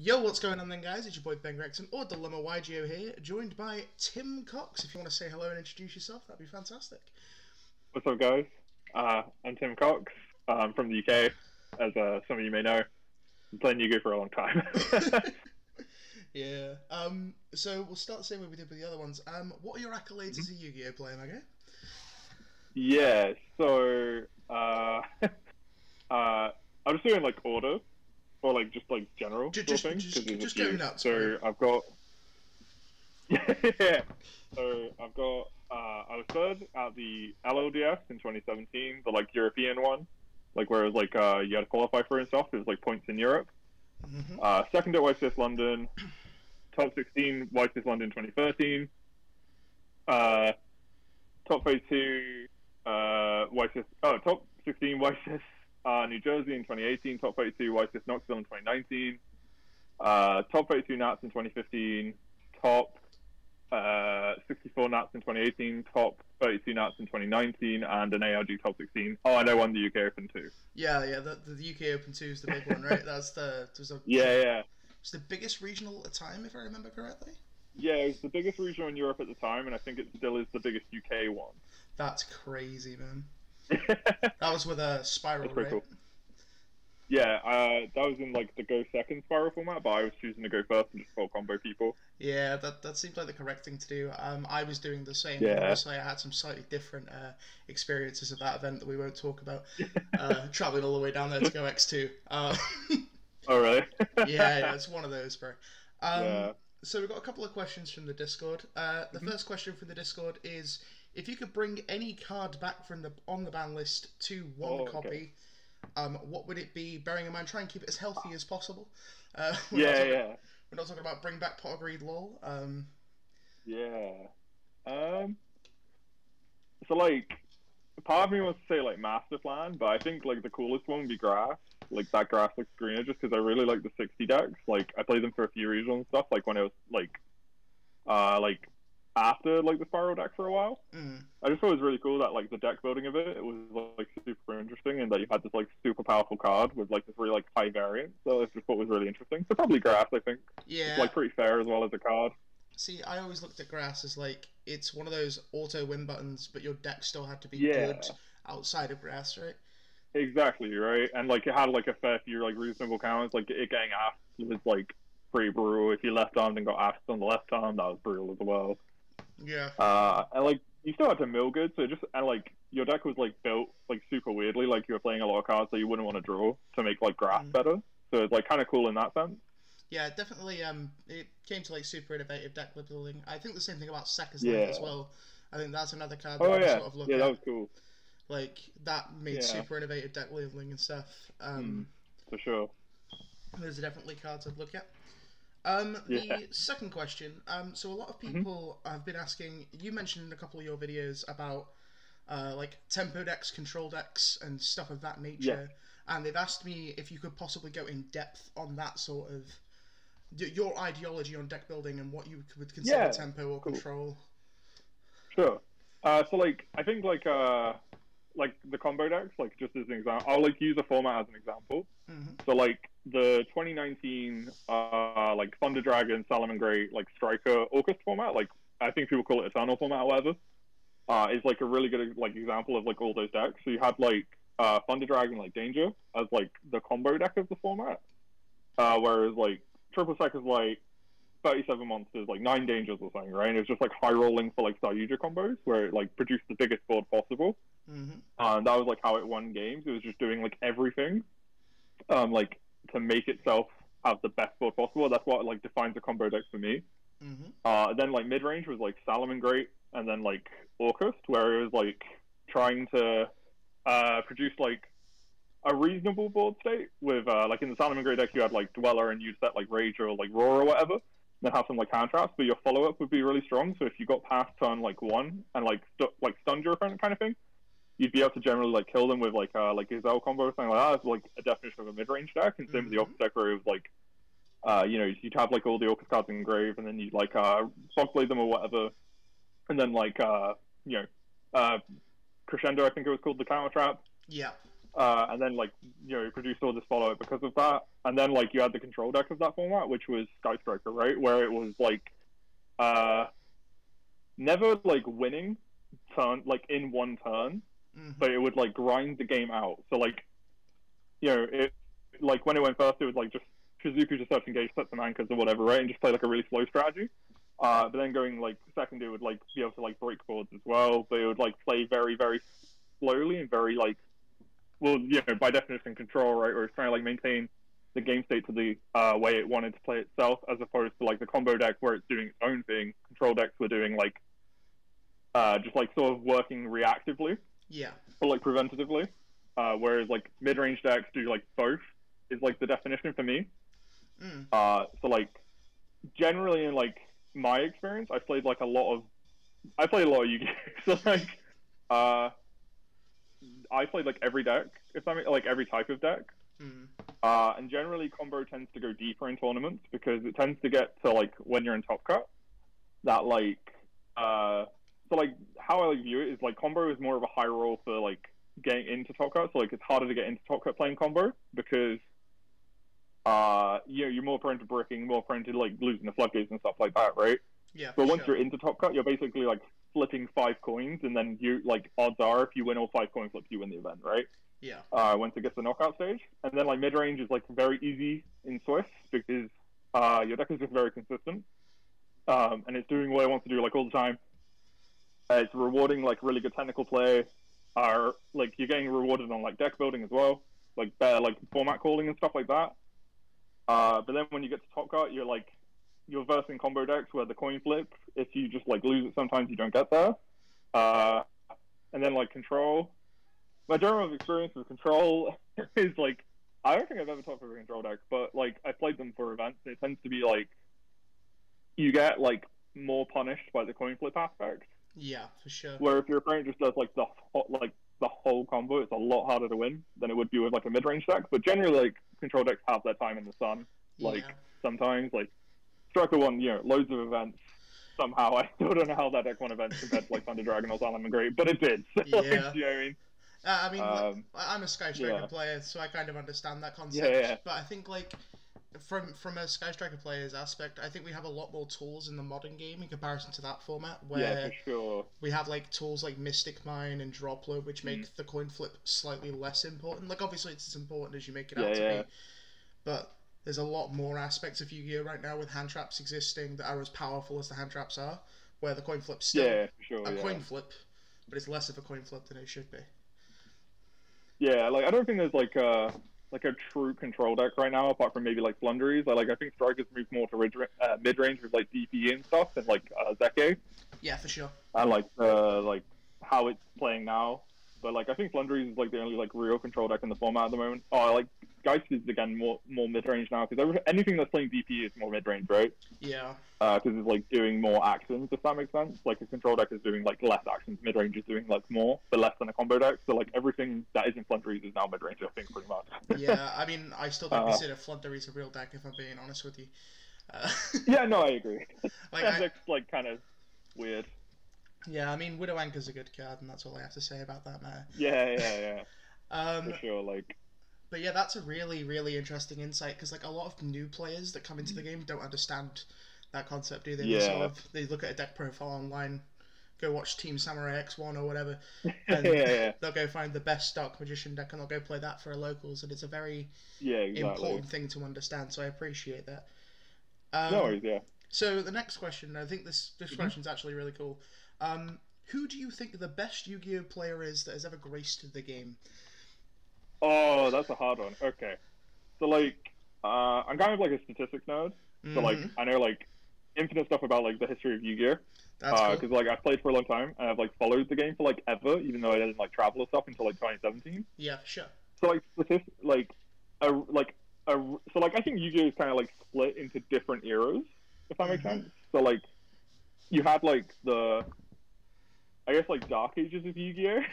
Yo, what's going on then, guys? It's your boy Ben Gregson, or Dilemma YGO here, joined by Tim Cox. If you want to say hello and introduce yourself, that'd be fantastic. What's up, guys? I'm Tim Cox. I'm from the UK, as some of you may know. I've been playing Yu-Gi-Oh for a long time. Yeah. So we'll start the same way we did with the other ones. What are your accolades as a Yu-Gi-Oh player, my guy? Yeah, so I'm just doing like order, or like just like general sort of thing. Just go nuts. So I've got yeah. So I've got I was third at the LLDS in 2017, the like European one, like where it was like you had to qualify for it and stuff. It was like points in Europe. Second at YCS London, top 16 YCS London 2013. Top 82 YCS. Oh, top 16 YCS New Jersey in 2018. Top 82 YCS Knoxville in 2019. Top 82 Nats in 2015. Top 64 Nats in 2018. Top 32 Nats in 2019, and an ARG top 16. Oh, and I won the UK Open too. Yeah. The UK Open 2 is the big one, right? That's yeah. It's the biggest regional at the time, if I remember correctly. Yeah, it was the biggest regional in Europe at the time, and I think it still is the biggest UK one. That's crazy, man. That was with a Spiral, That's pretty right? cool. Yeah, that was in like the go second Spiral format, but I was choosing to go first and just full combo people. Yeah, that seemed like the correct thing to do. I was doing the same. Yeah. Obviously, I had some slightly different experiences at that event that we won't talk about. Traveling all the way down there to go X2. Oh, really? yeah, it's one of those, bro. Yeah. So we've got a couple of questions from the Discord. The first question from the Discord is, if you could bring any card back from on the ban list to one copy, what would it be? Bearing in mind, try and keep it as healthy as possible. We're not talking about bring back Pot of Greed, lol. Yeah. So like, part of me wants to say like Master Plan, but I think like the coolest one would be Grass. Like that Grass looks greener, just because I really like the 60 decks. Like I played them for a few regionals and stuff. Like when it was like after like the Spiral deck for a while. I just thought it was really cool that like the deck building of it was like super interesting, and that you had this like super powerful card with like this really like high variant. So I just thought it was really interesting. So probably Grass, I think. Yeah. It's like pretty fair as well as a card. See, I always looked at Grass as like it's one of those auto win buttons, but your deck still had to be good outside of Grass, right? Exactly, right? And like it had like a fair few like reasonable counters. Like it getting asked was like pretty brutal. If you left armed and got asked on the left arm, that was brutal as well. Yeah. And like you still had to mill good, so just and like your deck was like built like super weirdly, like you were playing a lot of cards that you wouldn't want to draw to make like Grass better. So it's like kind of cool in that sense. Yeah, definitely. It came to like super innovative deck building. I think the same thing about Sekka's Light as well. I think that's another card that I sort of look at. That was cool. Like that made super innovative deck building and stuff. For sure. Those are definitely cards I'd look at. The second question. So a lot of people have been asking. You mentioned in a couple of your videos about like tempo decks, control decks, and stuff of that nature. And they've asked me if you could possibly go in depth on that sort of your ideology on deck building and what you would consider tempo or control. Sure. So like I think like the combo decks, like just as an example, I'll like use a format as an example. So like the 2019 like Thunder Dragon, Salamangreat, like Striker Orchestra format, like I think people call it Eternal format or whatever, is like a really good like example of like all those decks. So you had like Thunder Dragon, like Danger as like the combo deck of the format, whereas like Triple Sec is like 37 monsters, like 9 dangers or something, right? And it's just like high rolling for like Sayuja combos where it like produced the biggest board possible. And that was like how it won games. It was just doing like everything, like to make itself have the best board possible. That's what like defines a combo deck for me. Then like mid range was like Salamangreat, and then like Orcust, where it was like trying to produce like a reasonable board state with like in the Salamangreat deck you had like Dweller and you'd set like Rage or like Roar or whatever, then have some like hand traps, but your follow up would be really strong. So if you got past turn like 1 and like stunned your opponent kind of thing, you'd be able to generally like kill them with like Gazelle combo or something like that. It's like a definition of a mid range deck. And same with the Orcust deck where it was like you know, you'd have like all the Orcust cards in grave, and then you'd like Fogblade them or whatever, and then like you know Crescendo, I think it was called, the counter trap. Yeah. And then like you know produce all this follow up because of that. and then like you had the control deck of that format, which was Sky Striker, right, where it was like never like winning turn like in one turn, but it would like grind the game out. So like, you know, it like when it went first, it was like just Shizuku just have to engage, set some anchors or whatever, right, and just play like a really slow strategy. But then going like second, it would like be able to like break boards as well, but it would like play very, very slowly and very like, well, you know, by definition, control, right, or it's trying to like maintain the game state to the way it wanted to play itself, as opposed to like the combo deck where it's doing its own thing. Control decks were doing like just like sort of working reactively, or like preventatively, whereas like mid-range decks do like both is like the definition for me. So like generally in like my experience, I played a lot of Yu-Gi-Oh! So like I played like every deck, if I mean like every type of deck. And generally combo tends to go deeper in tournaments because it tends to get to like when you're in Top Cut that like so like how I like view it is like combo is more of a high roll for like getting into Top Cut, so like it's harder to get into Top Cut playing combo because you know, you're more prone to bricking, more prone to like losing the floodgates and stuff like that, right? But once you're into Top Cut, you're basically like flipping 5 coins, and then you like odds are if you win all 5 coin flips, you win the event, right? Once it gets to the knockout stage, and then like mid range is like very easy in Swiss because your deck is just very consistent, and it's doing what it wants to do like all the time. It's rewarding like really good technical play. Like you're getting rewarded on like deck building as well, like better like format calling and stuff like that. But then when you get to Top Cut, you're versing combo decks where the coin flip, if you just like lose it sometimes, you don't get there. And then like control. My general experience with control is like, I don't think I've ever talked about a control deck, but like I played them for events. It tends to be like you get like more punished by the coin flip aspect. Yeah, for sure. Where if your opponent just does like the whole combo, it's a lot harder to win than it would be with like a mid range deck. But generally, like control decks have their time in the sun. Like sometimes, like Striker won, you know, loads of events. Somehow, I still don't know how that deck won events compared to like Thunder Dragon or Salmon Great, but it did. So, like, you know what I mean? Like, I'm a Sky Striker player, so I kind of understand that concept. But I think like from a Sky Striker player's aspect, I think we have a lot more tools in the modern game in comparison to that format, where for sure. we have like tools like Mystic Mine and Droplet, which make the coin flip slightly less important. Like obviously it's as important as you make it out to be, but there's a lot more aspects of Yu-Gi-Oh! Right now with hand traps existing that are as powerful as the hand traps are, where the coin flip's still coin flip, but it's less of a coin flip than it should be. Yeah, like I don't think there's like a true control deck right now, apart from maybe like Flunderies. I think Strikers move more to mid range with like DP and stuff, and like Zeke. Yeah, for sure. And like how it's playing now, but like I think Flunderies is like the only like real control deck in the format at the moment. Like Geist is again more mid range now because anything that's playing DP is more mid range, right? Yeah. Because it's like doing more actions, if that makes sense. Like a control deck is doing like less actions, mid range is doing like more, but less than a combo deck. So like everything that isn't Flunderies is now mid range, I think, pretty much. Yeah, I mean, I still don't consider Flunderies a real deck, if I'm being honest with you. Yeah, no, I agree. Like that deck's like kind of weird. Yeah, I mean, Widow Anchor's a good card, and that's all I have to say about that matter. Yeah. For sure, like. But yeah, that's a really, really interesting insight, because like a lot of new players that come into the game don't understand that concept, do they? Yeah. They look at a deck profile online, go watch Team Samurai X1 or whatever, and they'll go find the best Dark Magician deck, and they'll go play that for a locals, and it's a very important thing to understand, so I appreciate that. No worries, yeah. So the next question, I think this question's actually really cool. Who do you think the best Yu-Gi-Oh player is that has ever graced the game? Oh, that's a hard one. Okay. So, like, I'm kind of like a statistics nerd. So, like, I know, like, infinite stuff about, like, the history of Yu-Gi-Oh! That's cool. Because, like, I've played for a long time, and I've, like, followed the game for, like, ever, even though I didn't, like, travel or stuff until, like, 2017. Yeah, sure. So, like, so, like, I think Yu-Gi-Oh! Is kind of, like, split into different eras, if that makes sense. So, like, you had, like, I guess, like, dark ages of Yu-Gi-Oh!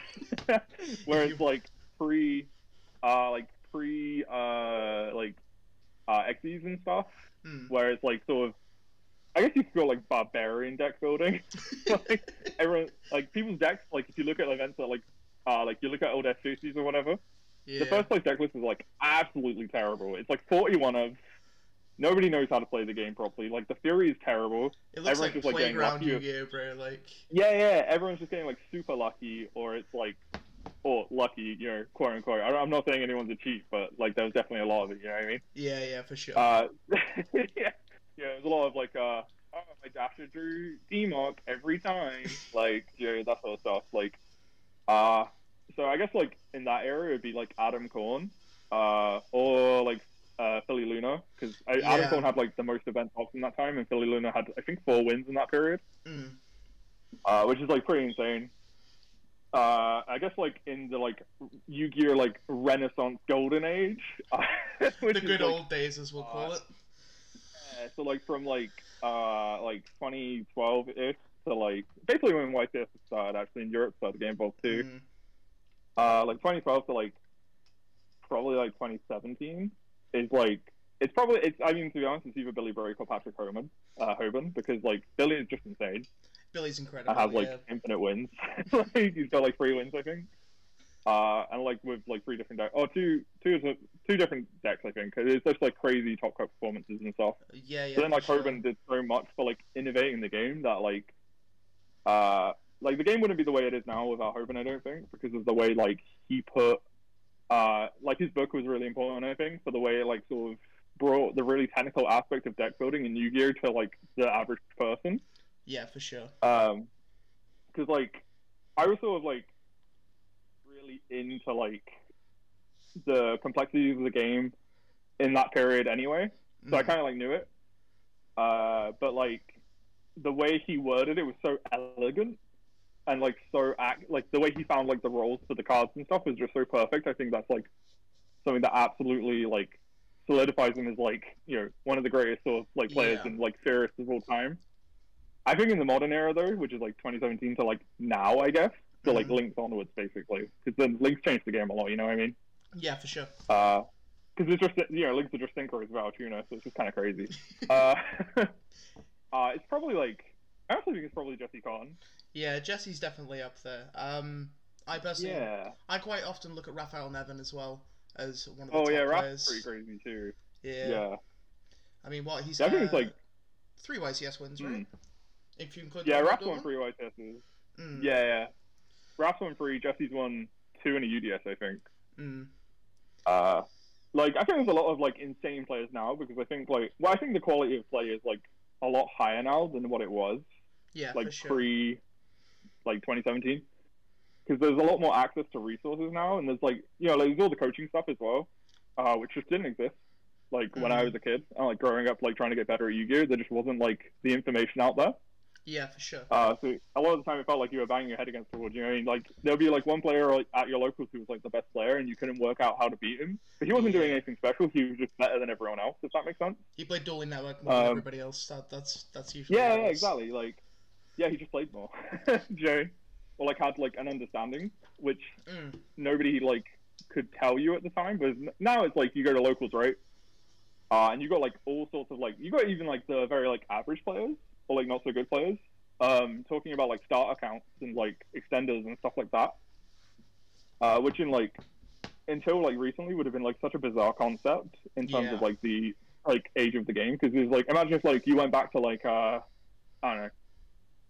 Where it's, like, Xyz and stuff, where it's like sort of, I guess you could call like barbarian deck building. Like everyone, like people's decks, like if you look at events that like you look at old FCCs or whatever, The first place deck list is like absolutely terrible. It's like 41 of. Nobody knows how to play the game properly. Like the Fury is terrible. It looks everyone's like just playground Yu-Gi-Oh, bro. Like. Yeah. Everyone's just getting like super lucky, or it's like, or lucky, you know, quote unquote. I'm not saying anyone's a cheat, but like there's definitely a lot of it. You know what I mean? Yeah, for sure. Yeah. There's a lot of like, oh, my Dasher drew D-Mark every time, like, that sort of stuff. Like, so I guess like in that area it'd be like Adam Korn, or like Philly Luna, because Adam Korn had like the most events off in that time, and Philly Luna had I think 4 wins in that period, which is like pretty insane. I guess like in the like Yu-Gi-Oh like Renaissance Golden Age, the good old days as we'll call it. Yeah, so like from like 2012-ish to like basically when YTS started actually in Europe, started getting involved too. Like 2012 to like probably like 2017 is like I mean to be honest it's either Billy Burke or Patrick Hoban, because like Billy is just insane. Billy's incredible. I have like infinite wins. Like, he's got like 3 wins I think. And like with like 3 different decks, or two different decks I think. It's just like crazy top cut performances and stuff. Yeah. But then like Hoban did so much for like innovating the game that like the game wouldn't be the way it is now without Hoban, I don't think, because of the way like he put like his book was really important I think for the way it like sort of brought the really technical aspect of deck building in Yu-Gi-Oh to like the average person. Yeah, for sure. Because like I was sort of like really into like the complexities of the game in that period anyway, so I kind of like knew it. But like the way he worded it was so elegant, and like so like the way he found like the roles for the cards and stuff was just so perfect. I think that's like something that absolutely like solidifies him as like, you know, one of the greatest sort of like players and like theorists of all time. I think in the modern era though, which is like 2017 to like now, I guess, so like Links onwards basically, because then Links changed the game a lot. You know what I mean? Yeah, for sure. Because it's just, you know, Links are just synchros without tuner, so it's just kind of crazy. It's probably like, I also think it's probably Jesse Cotton. Yeah, Jesse's definitely up there. I personally, I quite often look at Raphael Nevin as well as one of the top players. Raph's pretty crazy too. Yeah. I mean, what he's I think it's like 3 YCS wins, right? If you include Raph's won 3 YCSs. Yeah. Raph's won 3. Jesse's won 2 in a UDS, I think. Like I think there's a lot of like insane players now, because I think like I think the quality of play is like a lot higher now than what it was. Yeah, like for sure. pre like 2017, because there's a lot more access to resources now, and there's like, you know, like there's all the coaching stuff as well, which just didn't exist like when I was a kid and like growing up like trying to get better at Yu-Gi-Oh. There just wasn't like the information out there. Yeah, for sure. So a lot of the time it felt like you were banging your head against the wall. You know what I mean? Like there'll be like one player like, at your locals who was like the best player, and you couldn't work out how to beat him. But he wasn't doing anything special. He was just better than everyone else. If that makes sense. He played Dueling Network more than everybody else. That's usually. Yeah, exactly. Like, yeah, he just played more. Joe, or like had like an understanding, which nobody like could tell you at the time. But now it's like you go to locals, right? And you got like all sorts of like, you got even like the very like average players or like not so good players. Talking about like start accounts and like extenders and stuff like that, which in like until like recently would have been like such a bizarre concept in terms of like the like age of the game, because it's like, imagine if like you went back to like I don't know,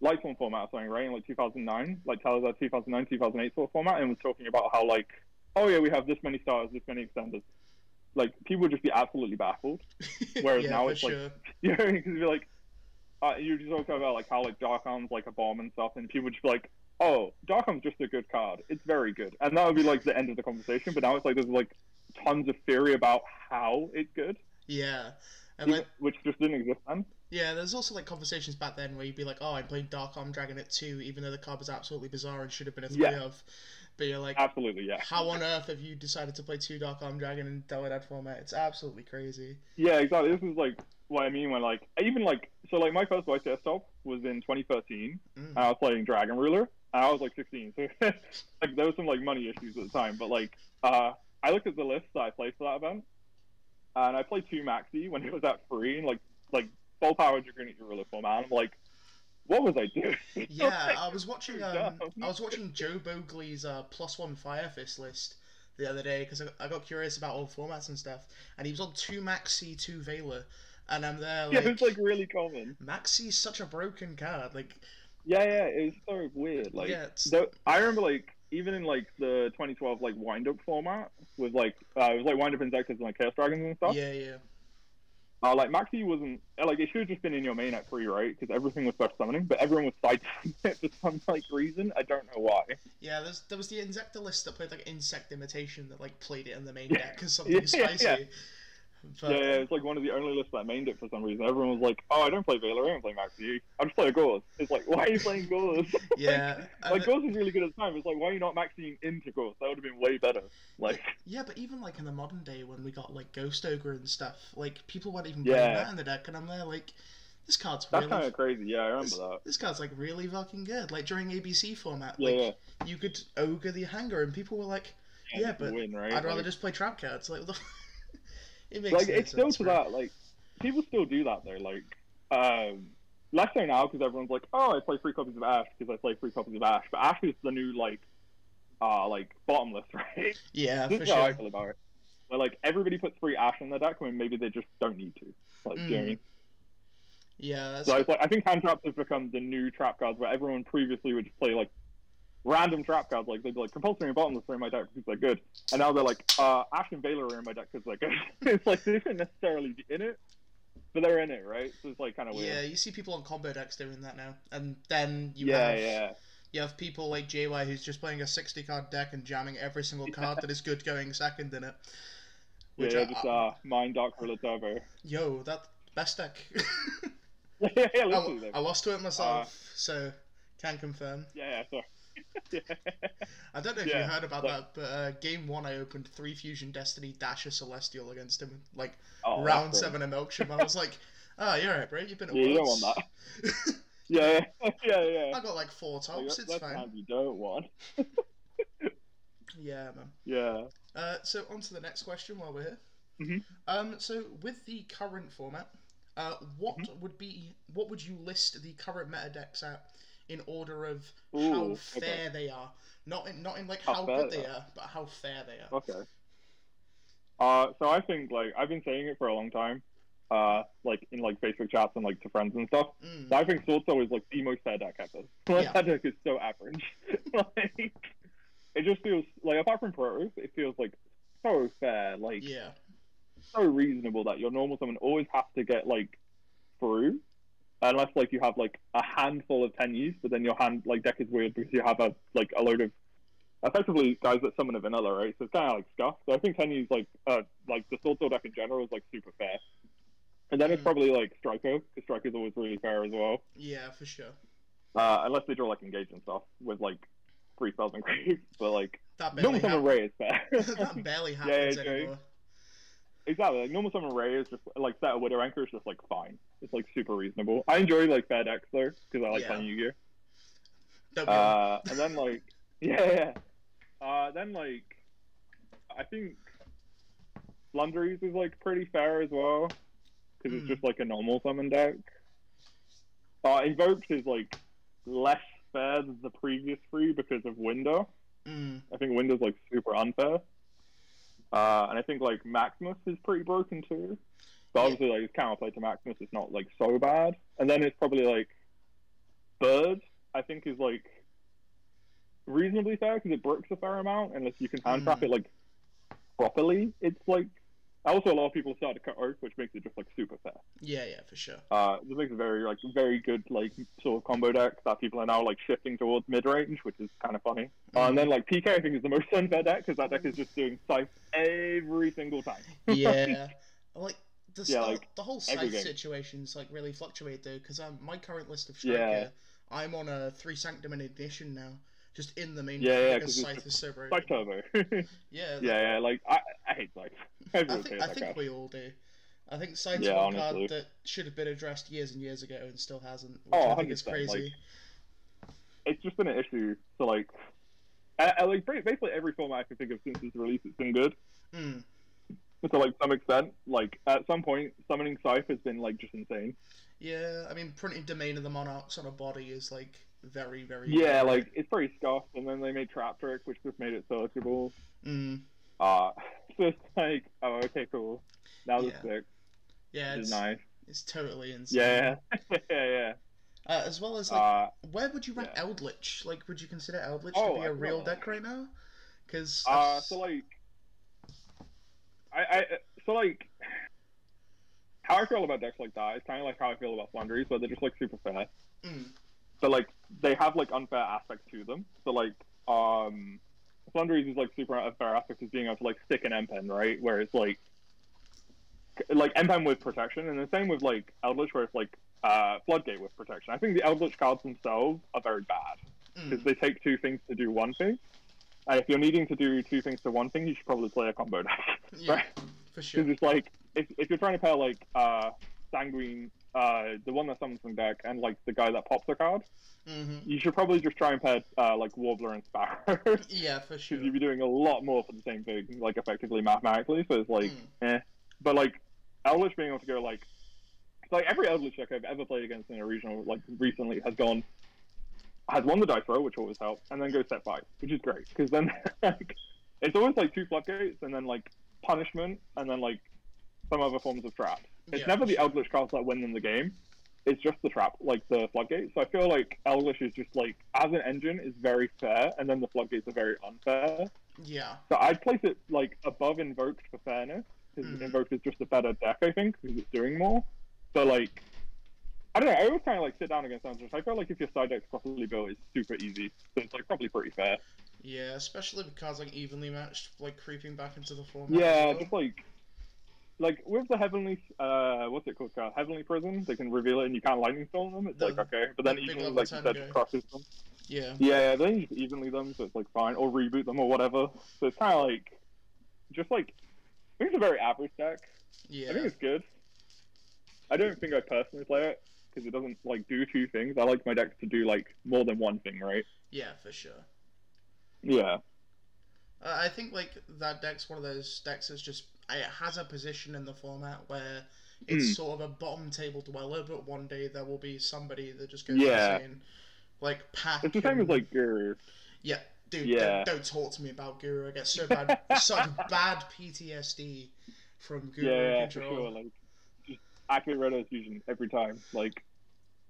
Lightsworn format or something, right, in like 2009, like Telazar 2009 2008 sort of format, and was talking about how like, oh yeah, we have this many stars, this many extenders. Like people would just be absolutely baffled, whereas now it's like, you know, because you're like. You just talk about like how like Dark Arm's like a bomb and stuff, and people would just be like, "Oh, Dark Arm's just a good card. It's very good," and that would be like the end of the conversation. But now it's like there's like tons of theory about how it's good. Yeah, and like which just didn't exist then. Yeah, there's also like conversations back then where you'd be like, "Oh, I'm playing Dark Arm Dragon at 2, even though the card was absolutely bizarre and should have been a 3 of." But you're like, absolutely, yeah. How on earth have you decided to play 2 Dark Arm Dragon in Deladad format? It's absolutely crazy. Yeah, exactly. This is like what I mean when like even like so like my first white desktop was in 2013, and I was playing Dragon Ruler, and I was like 16, so like there was some like money issues at the time. But like I looked at the list that I played for that event, and I played 2 Maxi when it was at free, and like full power Dragon Ruler format. And I'm like, what was I doing? Yeah, I was watching Joe Bogley's +1 Fire Fist list the other day because I got curious about all formats and stuff, and he was on 2 Maxi, 2 Veiler, and I'm there like, Yeah, it's like really common. Maxi's such a broken card, like. Yeah, it's so weird. Like, yeah, I remember like even in like the 2012 like wind up format with like it was like wind up injectors and like chaos dragons and stuff. Yeah. Like Maxi wasn't like it should have just been in your main at 3, right? Because everything was special summoning, but everyone was side it for some like reason. I don't know why. Yeah, there was the Insector list that played like Insect Imitation that like played it in the main deck because something spicy. Yeah. But, yeah, it's like one of the only lists that mained it for some reason. Everyone was like, "Oh, I don't play Veiler, I don't play Maxi. I just play a Gauze." It's like, why are you playing Gauze? Yeah, like Gauze was really good at the time. It's like, why are you not maxing into Gauze? That would have been way better. Like, yeah, but even like in the modern day when we got like Ghost Ogre and stuff, like people weren't even playing that in the deck, and I'm there like, this card's that's kind of crazy. Yeah, I remember that. This card's like really fucking good. Like during ABC format, like you could ogre the Hanger, and people were like, yeah but win, right? I'd rather just play trap cards. Like, what the. It makes like no it's still sense, to that. Like people still do that though. Like less so now because everyone's like, oh, I play 3 copies of Ash because I play 3 copies of Ash. But Ash is the new like bottomless, right? Yeah, this for is sure. how I feel about it. But like everybody puts 3 Ash in their deck when maybe they just don't need to. Like, do you know what I mean? Yeah. That's... So it's like I think hand traps have become the new trap cards where everyone previously would just play like random trap cards, like they'd be like compulsory and bottomless are in my deck because they're good, and now they're like Ash and Veiler are in my deck because they're good. It's like they shouldn't necessarily be in it, but they're in it, right? So it's like kind of weird. Yeah, you see people on combo decks doing that now, and then you have people like JY who's just playing a 60 card deck and jamming every single card that is good going second in it. Which Mind Dark Gorilla Turbo. Yo, that best deck. Literally. I lost to it myself, so can confirm. Yeah, sorry. I don't know if you heard about that, but game 1 I opened 3 Fusion Destiny Dasher Celestial against him, like round 7 of Milksham. I was like, oh, you're right, bro, you've been at you don't want that. yeah. I got like 4 tops, it's that's fine. That's you don't want. Yeah, man. Yeah. So on to the next question while we're here. Mm-hmm. So with the current format, what would you list the current meta decks at in order of how fair they are? Not in like how good they are, but how fair they are. Okay. So I think like I've been saying it for a long time, like in like Facebook chats and like to friends and stuff. So I think Sword Soul is like the most fair deck ever. That deck is so average. Like it just feels like apart from Protos, it feels like so fair. Like so reasonable that your normal summon always has to get like through. Unless like you have like a handful of 10Us, but then your hand like deck is weird because you have a load of effectively guys that summon a vanilla, right? So it's kind of like stuff. So I think 10Us like the Sword Soul deck in general is like super fair. And then it's probably like Striker, because Striker's always really fair as well. Yeah, for sure. Unless they draw like Engage and stuff with like 3 spells and Grave, but like normal summon Ray is fair. That barely happens anymore. Exactly, like normal summon Ray is just like set a Widow Anchor is just like fine. It's like super reasonable. I enjoy like fair decks though because I like playing Yu-Gi-Oh. And then like then like I think Flunderies is like pretty fair as well because it's just like a normal summon deck. Invoked is like less fair than the previous 3 because of Window. I think Window's like super unfair. And I think like Maximus is pretty broken too. But obviously like his counterplay to Maximus is not like so bad. And then it's probably like Bird, I think is like reasonably fair because it bricks a fair amount unless you can hand trap it like properly. It's like also a lot of people start to cut Oath, which makes it just like super fair. Yeah, for sure. It makes a very good like sort of combo deck that people are now like shifting towards mid range, which is kind of funny. And then like PK I think is the most unfair deck because that deck is just doing Scythe every single time. Yeah, like the whole Scythe situation's like really fluctuate though because my current list of Striker, I'm on a 3 Sanctum and Ignition now. Just in the main because Scythe is so broken. Scythe Turbo. Yeah, like I hate Scythe. I think we all do. I think Scythe's one card that should have been addressed years and years ago and still hasn't, which I think is crazy. Like, it's just been an issue. So like basically every format I can think of since its release, it's been good. To like some extent, like at some point, summoning Scythe has been like just insane. Yeah, I mean, printing Domain of the Monarchs on a body is like very, very good. Like it's pretty scuffed, and then they made Trap Trick, which just made it searchable. So it's like, oh, okay, cool. Now Yeah. the stick, Yeah, which is nice. it's totally insane. Yeah, yeah. As well as like, where would you rank Eldritch? Like, would you consider Eldritch to be a real deck right now? Because so like, so like, how I feel about decks like that is kind of like how I feel about Flandries, where they're just like super fair. So like, they have like unfair aspects to them. So like, Flandries is like super unfair aspect is being able to like stick an M-Pen, right? Where it's like M-Pen with protection, and the same with like Eldritch, where it's like Floodgate with protection. I think the Eldritch cards themselves are very bad because they take two things to do one thing. And if you're needing to do two things to one thing, you should probably play a combo deck, right? For sure. Because it's like if you're trying to pair like Sanguine, the one that summons from deck, and like the guy that pops a card, you should probably just try and pair like Warbler and Sparrow. Yeah, for sure. Because you'd be doing a lot more for the same thing, like effectively mathematically. So it's like, But like Eldritch being able to go like every Eldritch deck I've ever played against in a regional like recently has won the dice roll, which always helps, and then goes set 5, which is great because then like, it's always like 2 floodgates and then like punishment and then like some other forms of traps. It's never the Eldritch cards that win them the game. It's just the trap, like the floodgates. So I feel like Eldritch is just like as an engine is very fair, and then the floodgates are very unfair. Yeah. So I'd place it like above Invoked for fairness because Invoked is just a better deck, I think, because it's doing more. So like, I don't know. I always kind of like sit down against Eldritch. I feel like if your side deck's properly built, it's super easy. So it's like probably pretty fair. Yeah, especially because like evenly matched, like creeping back into the format. Yeah, as well. just like with the Heavenly, what's it called? Heavenly Prison. They can reveal it and you can't lightning storm them. It's like okay, but then evenly, like you said, just crushes them. Yeah. Yeah, then you just evenly them, so it's like fine, or reboot them or whatever. So it's kind of like, just like, I think it's a very average deck. Yeah. I think it's good. I don't think I personally play it because it doesn't like do two things. I like my decks to do like more than one thing, right? Yeah, for sure. Yeah. I think like that deck's one of those decks that's just it has a position in the format where it's sort of a bottom table dweller, but one day there will be somebody that just goes insane. Like Pack. It's the same as like Guru. Yeah, dude. Don't talk to me about Guru. I get so bad, such bad PTSD from Guru control. For sure. Like just accurate Red fusion every time. Like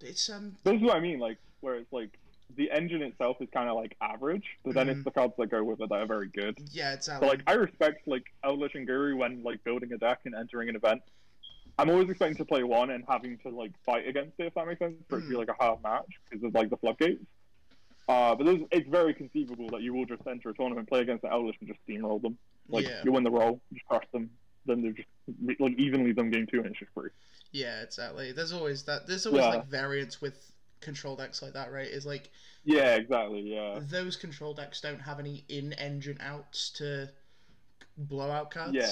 it's this is what I mean. Like where it's like the engine itself is kind of like average, but then it's the cards that go with it that are very good. Yeah, it's so like I respect like Eldritch and Guru when like building a deck and entering an event. I'm always expecting to play one and having to like fight against it, if that makes sense, for it to be like a hard match because of like the floodgates. But it's very conceivable that you will just enter a tournament, play against the Eldritch, and just steamroll them. Like you win the roll, just crush them, then they're just like evenly them game 2, and it's just free. Yeah, exactly. There's always that. There's always like variants with control decks like that, right? Is like exactly. Those control decks don't have any in-engine outs to blow out cards. Yeah,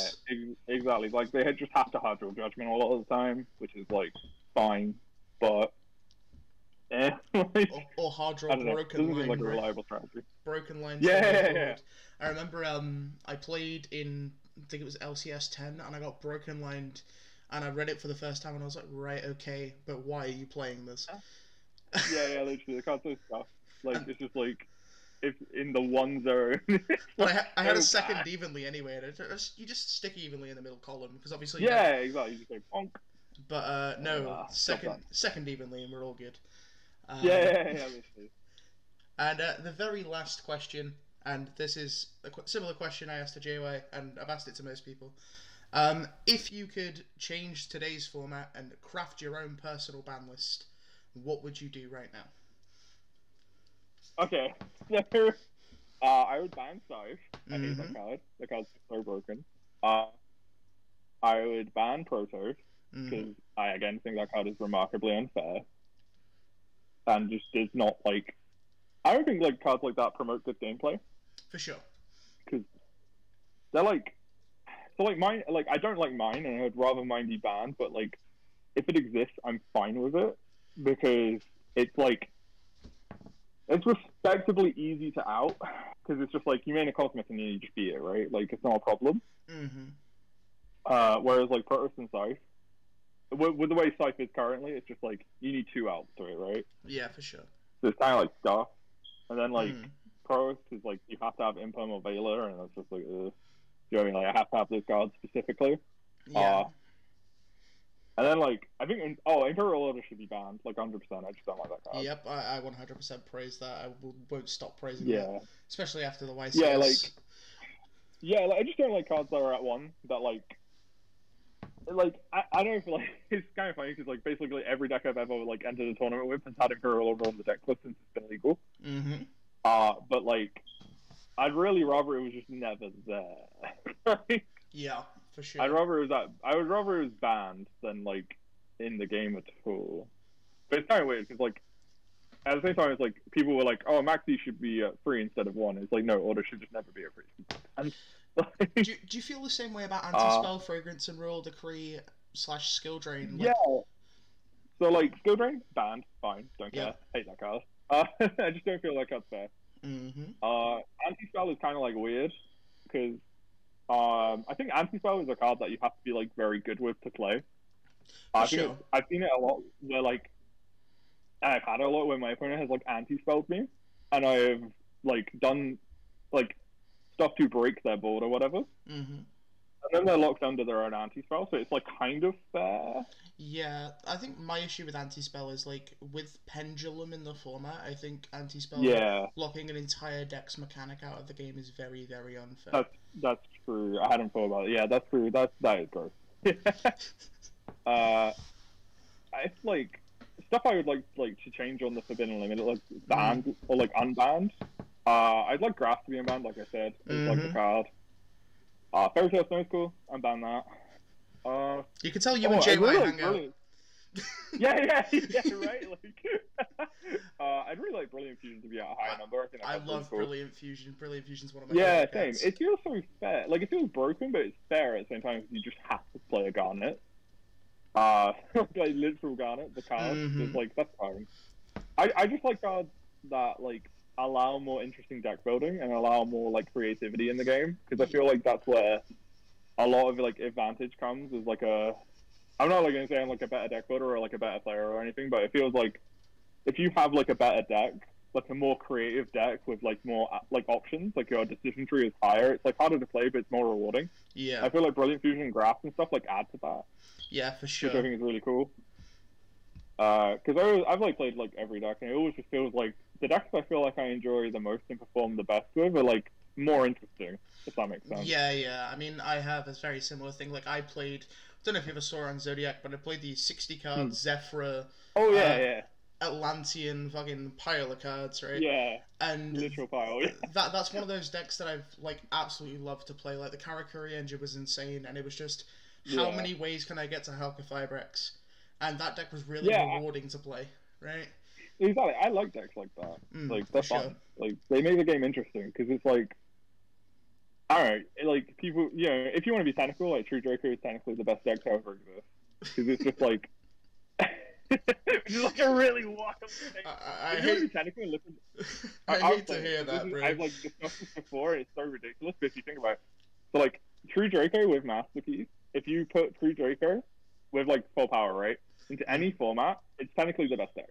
exactly. Like they just have to hard draw judgment a lot of the time, which is like fine, but like, or hard draw broken line. Like a reliable strategy. Broken line. Yeah. I remember I played in I think it was LCS 10 and I got broken lined and I read it for the first time and I was like, right, okay, but why are you playing this? Yeah, literally the card's so stuff. Like it's just like if in the one zone. But I had a second evenly anyway, and you just stick evenly in the middle column because obviously. Exactly. You just go bonk. But no, second evenly, and we're all good. Obviously. And the very last question, and this is a similar question I asked to JY, and I've asked it to most people. If you could change today's format and craft your own personal ban list, what would you do right now? Okay, so I would ban Scythe. I hate that card. The card's so broken. I would ban Protos because I again think that card is remarkably unfair and just does not like. I don't think like cards like that promote good gameplay. For sure. Because they're like, so like mine. Like I don't like mine, and I would rather mine be banned. But like, if it exists, I'm fine with it because it's like. It's respectably easy to out because it's just like you main a Cosmic and you just beat it, right? Like it's not a problem. Whereas like Protoss and Scythe, with the way Scythe is currently, it's just like you need 2 outs to it, right? Yeah, for sure. So it's kind of like stuff, and then like Protoss is like you have to have Imperm or Veiler, and that's just like you know what I mean? Like I have to have those cards specifically. Yeah. And then like I think Imperial Order should be banned, like 100%. I just don't like that card. Yep, I 100% praise that. I won't stop praising Yeah. that, especially after the YCS. Like I just don't like cards that are at 1 that like I don't know if it's kind of funny because like basically every deck I've ever like entered a tournament with has had Imperial Order on the deck list since it's been legal. Mm-hmm. But like I'd really rather it was just never there. Yeah, for sure. I would rather it was banned than like in the game at all. But it's kind of weird because like at the same time it's like people were like, oh, Maxi should be 3 instead of 1. It's like no, Order should just never be a 3. And do you feel the same way about anti-spell, fragrance, and royal decree / skill drain? Like... Yeah. So like skill drain banned, fine, don't care, hate that card. I just don't feel like that's fair. Mm-hmm. Anti-spell is kind of like weird because I think anti-spell is a card that you have to be like very good with to play. I've seen it a lot where like I've had a lot where my opponent has like anti-spelled me, and I've like done like stuff to break their board or whatever. Mm-hmm. And then they're locked under their own anti-spell, so it's like kind of fair. Yeah, I think my issue with anti-spell is like with Pendulum in the format, I think anti-spell blocking an entire deck's mechanic out of the game is very, very unfair. That's true. I hadn't thought about it. Yeah, that's true. That is gross. It's like stuff I would like to change on the Forbidden Limit, like banned or like unbanned. I'd like Grass to be unbanned, like I said. It's like the card. Fairy Tale Snow School, unban that. You can tell you and JY hang out. yeah, right. Like, I'd really like Brilliant Fusion to be at a higher number. I love Brilliant Fusion. Brilliant Fusion's one of my favorite same. Cards. It feels so fair. Like it feels broken, but it's fair at the same time. You just have to play a Garnet. Like literal Garnet, the card. It's like that's fine. I just like cards that like allow more interesting deck building and allow more like creativity in the game, because I feel like that's where a lot of like advantage comes. Is like I'm not like gonna say I'm like a better deck builder or like a better player or anything, but it feels like if you have like a better deck, like a more creative deck with like more like options, like your decision tree is higher, it's like harder to play but it's more rewarding. Yeah, I feel like Brilliant Fusion and Grasp and stuff like add to that. Yeah, for sure. Which I think is really cool. Because I've like played like every deck, and it always just feels like the decks I feel like I enjoy the most and perform the best with are like more interesting, if that makes sense. Yeah. I mean, I have a very similar thing. Like I played, I don't know if you ever saw on Zodiac, but I played the 60 card Zephyra. Oh yeah. Atlantean fucking pile of cards, right? Yeah. And literal pile. Yeah. That's one of those decks that I've like absolutely loved to play. Like the Karakuri engine was insane, and it was just how many ways can I get to Halka Fibrex? And that deck was really rewarding to play, right? Exactly. I like decks like that. Like that's fun. Like they make the game interesting because it's like, all right, like people, if you want to be technical, like True Draco is technically the best deck to ever exist because it's just like, it's like a really wild thing. I if you want to be technical and listen, I hate to hear that, bro. I've like discussed this before, and it's so ridiculous. But if you think about it, so like True Draco with Master Keys, if you put True Draco with like full power, right, into any format, it's technically the best deck.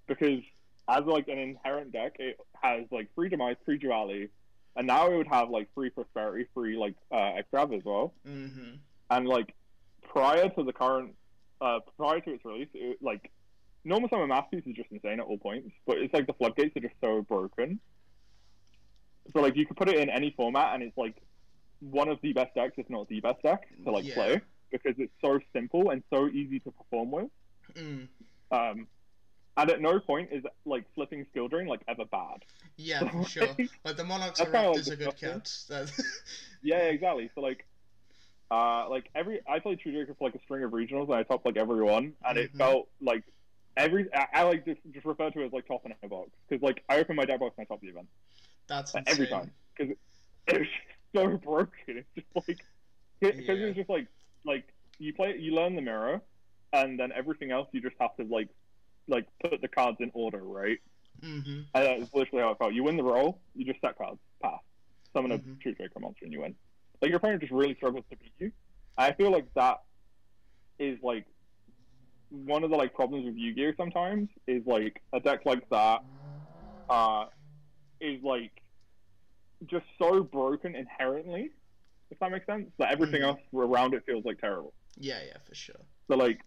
Because as like an inherent deck, it has like free Demise, free Duality, and now it would have like free Prosperity, free like Extrav as well. And like prior to its release, like normal summon Masterpiece is just insane at all points, but it's like the floodgates are just so broken. So like you could put it in any format, and it's like one of the best decks, if not the best deck, to like play, because it's so simple and so easy to perform with. And at no point is like flipping skill drain like ever bad. Yeah, for sure. Like the Monarch's Erect is a good card. Yeah, exactly. So like I played True Draco for like a string of regionals, and I topped like every one, and it felt like I like just refer to it as like top in a box, because like I open my deck box and I top the event. That's like, every time, because it was so broken. It's just like because it's just like you learn the mirror, and then everything else you just have to like put the cards in order, right? And that's literally how it felt. You win the roll, you just set cards, pass, summon a True Draco monster, and you win. Like your opponent just really struggles to beat you. I feel like that is like one of the like problems with Yu-Gi-Oh! Sometimes is like a deck like that is like just so broken inherently if that makes sense. Like everything else around it feels like terrible. Yeah, for sure. So like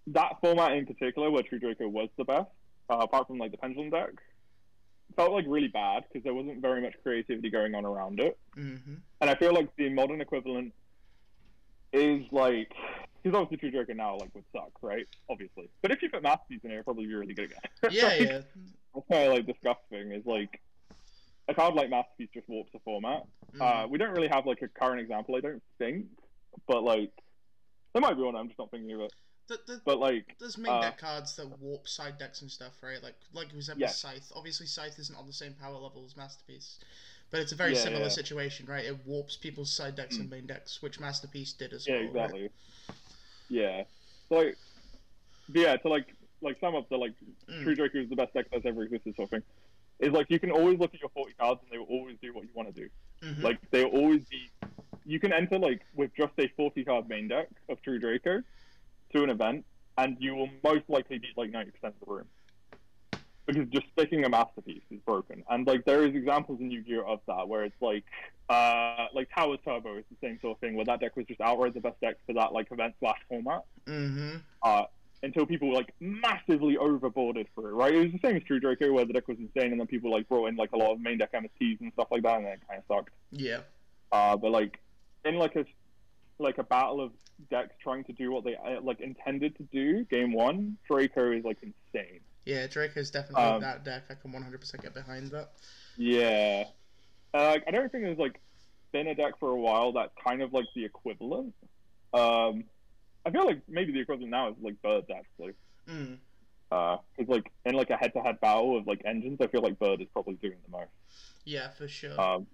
that format in particular, where True Draco was the best, apart from like the Pendulum deck, felt like really bad because there wasn't very much creativity going on around it. And I feel like the modern equivalent is like, because obviously True Draco now like would suck, right? Obviously, but if you put Masterpiece in it, it'd probably be really good again. Yeah. That's kind of like disgusting. Is like a card like Masterpiece just warps the format. We don't really have like a current example, I don't think, but like there might be one. I'm just not thinking of it. But like, there's main deck cards that warp side decks and stuff, right? Like we said with Scythe. Obviously, Scythe isn't on the same power level as Masterpiece, but it's a very similar situation, right? It warps people's side decks and main decks, which Masterpiece did as well. Yeah, exactly. Right? Yeah. So like, yeah, to like sum up the like True Draco is the best deck that's ever existed sort of thing. Is like you can always look at your 40 cards and they will always do what you want to do. Like they will always be. You can enter like with just a 40 card main deck of True Draco to an event, and you will most likely beat like 90% of the room. Because just sticking a Masterpiece is broken. And like there is examples in Yu-Gi-Oh! Of that where it's like Towers Turbo is the same sort of thing, where that deck was just outright the best deck for that like event / format. Until people like massively overboarded for it, right? It was the same as True Draco, where the deck was insane, and then people like brought in like a lot of main deck MSTs and stuff like that, and then it kind of sucked. Yeah. But like in like a battle of decks trying to do what they like intended to do, game one, Draco is like insane. Yeah, Draco's definitely that deck. I can 100% get behind that. Yeah. I don't think there's like been a deck for a while that's kind of like the equivalent. I feel like maybe the equivalent now is like Bird actually. Because like in like a head-to-head battle of like engines, I feel like Bird is probably doing the most. Yeah, for sure.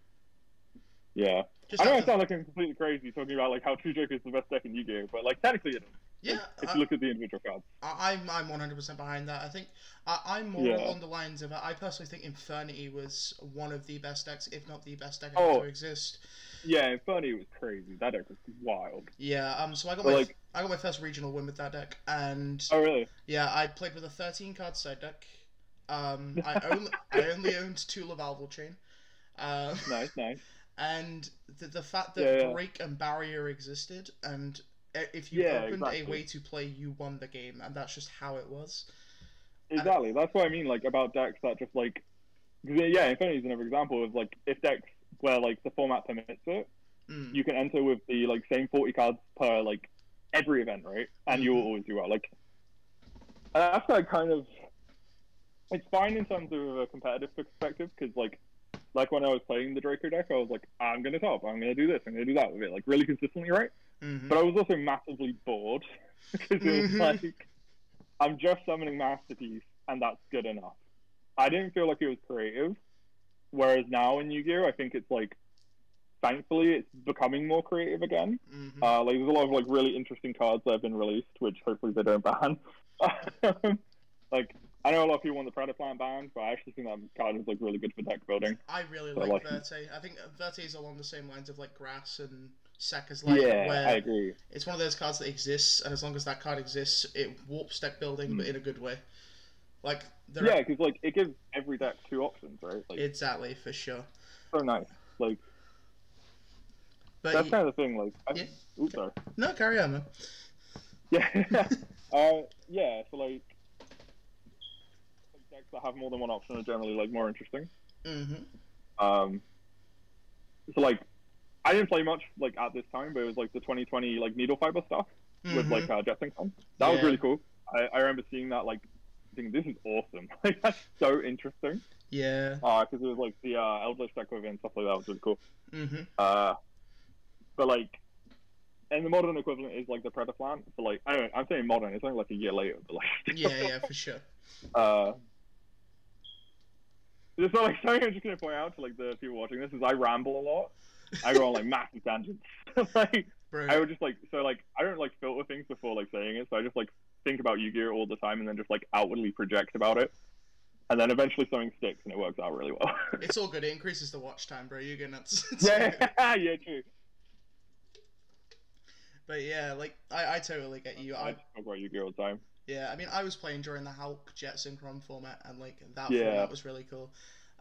Yeah. I know I sound like I'm completely crazy talking about like how True Draco is the best deck in Yu-Gi-Oh, but like technically it is. Yeah. If you look at the individual cards. I'm 100% behind that. I think I'm more along the lines of I personally think Infernity was one of the best decks, if not the best deck ever to exist. Yeah, Infernity was crazy. That deck was wild. Yeah. So I got my first regional win with that deck, and oh really? Yeah, I played with a 13 card side deck. I only owned 2 Laval Chain. Nice. And the fact that break and barrier existed, and if you opened a way to play, you won the game, and that's just how it was. Exactly. That's what I mean, like about decks that just like, Infinity is another example of like if decks where like the format permits it, you can enter with the like same 40 cards per like every event, right? And you will always do well. Like that's like kind of it's fine in terms of a competitive perspective because like when I was playing the Draco deck, I was like, I'm gonna top, I'm gonna do this, I'm gonna do that with it, like really consistently, right? But I was also massively bored because it was like I'm just summoning Masterpiece and that's good enough. I didn't feel like it was creative. Whereas now in Yu-Gi-Oh, I think it's like, thankfully, it's becoming more creative again. Like there's a lot of like really interesting cards that have been released, which hopefully they don't ban. Like I know a lot of people want the Predator Plant banned, but I actually think that card is like really good for deck building. I really like Verte. I think Verte is along the same lines of like Grass and Sekka's Light. Yeah, I agree. It's one of those cards that exists, and as long as that card exists, it warps deck building, but in a good way. Like because like it gives every deck 2 options, right? Like, exactly, for sure. So nice, like. But that's kind of the thing, like. Oops, sorry. No, carry on, man. Yeah, yeah. So like decks that have more than one option are generally like more interesting. So like, I didn't play much like at this time, but it was like the 2020 like Needle Fiber stuff with like Jetson. That was really cool. I remember seeing that like. Thinking, this is awesome. Like that's so interesting. Yeah. Because it was like the Eldritch deck with it and stuff like that was really cool. But like, and the modern equivalent is like the Predator Plant. So like, I don't know, I'm saying modern. It's only like a year later. But like, yeah, for sure. Just like something I'm just gonna point out to like the people watching this is I ramble a lot. I go on like massive tangents. Like, I would just like I don't like filter things before like saying it. So I just like think about Yu-Gi-Oh all the time and then just like outwardly project about it, and then eventually something sticks and it works out really well. It's all good. It increases the watch time, bro. You get nuts. Yeah, true. But yeah, like I totally get you. I talk about Yu-Gi-Oh all the time. Yeah, I mean I was playing during the Hulk Jet Synchron format, and like that format was really cool.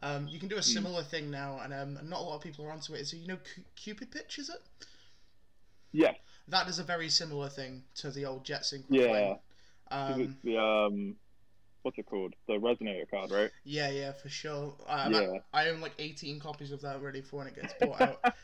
You can do a similar thing now, and not a lot of people are onto it. So you know, Cupid Pitch, is it? Yeah. That is a very similar thing to the old Jet Sync. Yeah. It's the what's it called? The Resonator card, right? Yeah, for sure. Yeah. I own like 18 copies of that ready for when it gets bought out.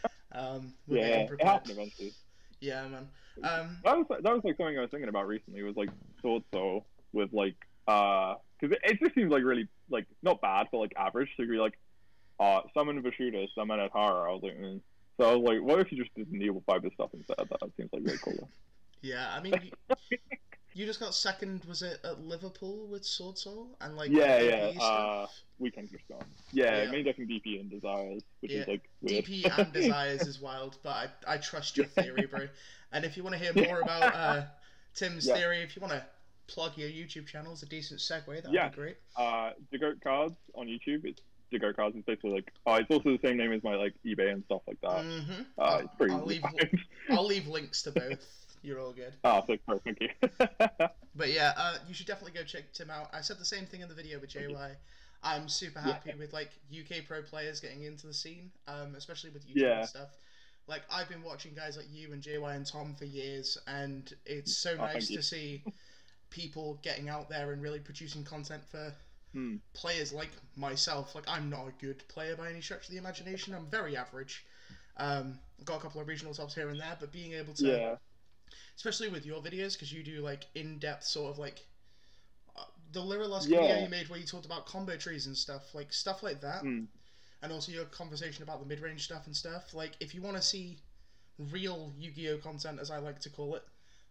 Yeah, it happened eventually. Yeah, man. That was like something I was thinking about recently. Was like Sword Soul with like because it just seems like really like not bad but like average. So you'd be like, summon Vashuda, summon Adhara. I was like, so I was like, what if you just did Needle Fiber stuff instead? That seems like really cool. Yeah, I mean, you just got second. Was it at Liverpool with Sword Soul and like Weekend just gone. Yeah, main decking DP and Desires, which is like weird. DP and Desires is wild, but I trust your theory, bro. And if you want to hear more about Tim's theory, if you want to plug your YouTube channel, it's a decent segue. That would be great. DaGoatCards on YouTube. It's DaGoatCards. It's basically like it's also the same name as my like eBay and stuff like that. It's pretty. I'll leave links to both. You're all good. Oh, thank you. But yeah, you should definitely go check Tim out. I said the same thing in the video with JY. I'm super happy with like UK pro players getting into the scene, especially with YouTube and stuff. Like I've been watching guys like you and JY and Tom for years, and it's so nice to see people getting out there and really producing content for players like myself. Like I'm not a good player by any stretch of the imagination. I'm very average. I've got a couple of regional tops here and there, but being able to, especially with your videos, because you do like in-depth sort of like the Lyrilusk video you made where you talked about combo trees and stuff like that, and also your conversation about the mid-range stuff and stuff. Like if you want to see real Yu-Gi-Oh content, as I like to call it,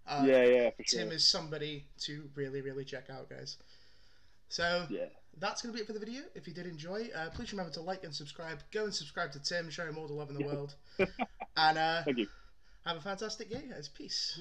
for sure. Tim is somebody to really, really check out, guys. So that's going to be it for the video. If you did enjoy, please remember to like and subscribe. Go and subscribe to Tim, show him all the love in the world. And thank you. Have a fantastic day, guys. Peace.